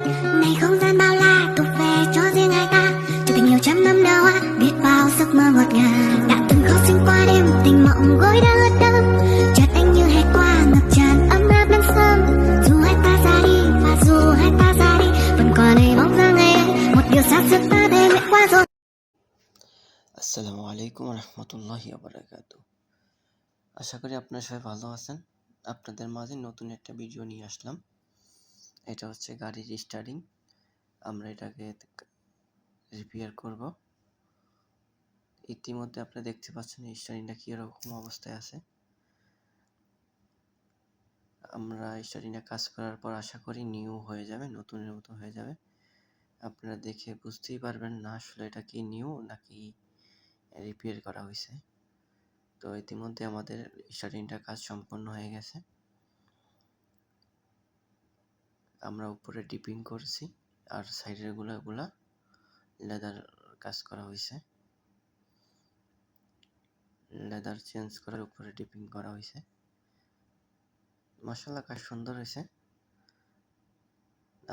Này không gian bao la thuộc về cho riêng hai ta, cho tình yêu trăm năm nào á, biết bao giấc mơ ngọt ngào. Đã từng khó sinh qua đêm, tình mộng gối đã ướt đẫm, chợt anh như hè qua ngập tràn ấm áp nắng sớm. Dù hai ta ra đi và dù hai ta ra đi, vẫn còn đây bóng dáng ngày ấy, một điều xa xưa ta đây mãi qua rồi. আসসালামু আলাইকুম রহমতুল্লাহি বারাকাতু। আশা করি আপনারা সবাই ভালো আছেন। আপনাদের মাঝে নতুন একটা ভিডিও নিয়ে আসলাম। এটা হচ্ছে গাড়ির স্টার্টিং। আমরা এটাকে রিপেয়ার করব। ইতিমধ্যে আপনারা দেখতে পাচ্ছেন স্টার্টিংটা কীরকম অবস্থায় আছে। আমরা স্টার্টিংটা কাজ করার পর আশা করি নিউ হয়ে যাবে, নতুনের মতো হয়ে যাবে। আপনারা দেখে বুঝতেই পারবেন না আসলে এটা কি নিউ নাকি রিপেয়ার করা হয়েছে। তো ইতিমধ্যে আমাদের স্টার্টিংটা কাজ সম্পন্ন হয়ে গেছে। আমরা উপরে ডিপিং করছি আর সাইডের গুলা লেদার কাজ করা হয়েছে, লেদার চেঞ্জ করার উপরে ডিপিং করা হয়েছে। মাশাআল্লাহ কাজ সুন্দর হয়েছে।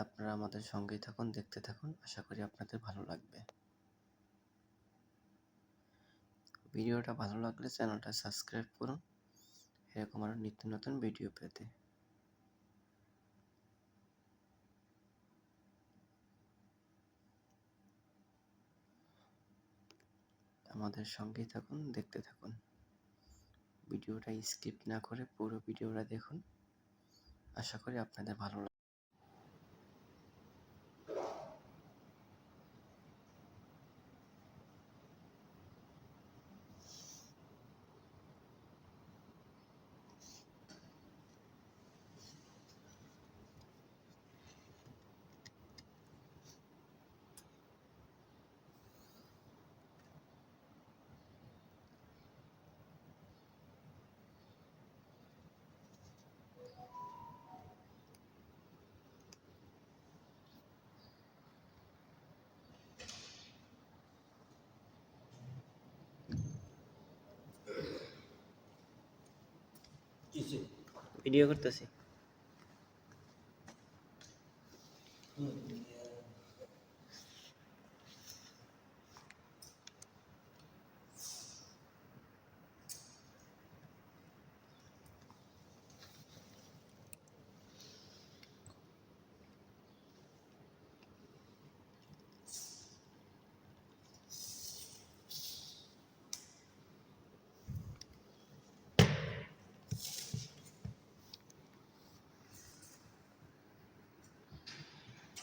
আপনারা আমাদের সঙ্গেই থাকুন, দেখতে থাকুন, আশা করি আপনাদের ভালো লাগবে। ভিডিওটা ভালো লাগলে চ্যানেলটা সাবস্ক্রাইব করুন এরকম আরো নিত্য নতুন ভিডিও পেতে। আমাদের সঙ্গেই থাকুন, দেখতে থাকুন, ভিডিওটা স্কিপ না করে পুরো ভিডিওটা দেখুন, আশা করি আপনাদের ভালো লাগবে। ভিডিও করতেছি।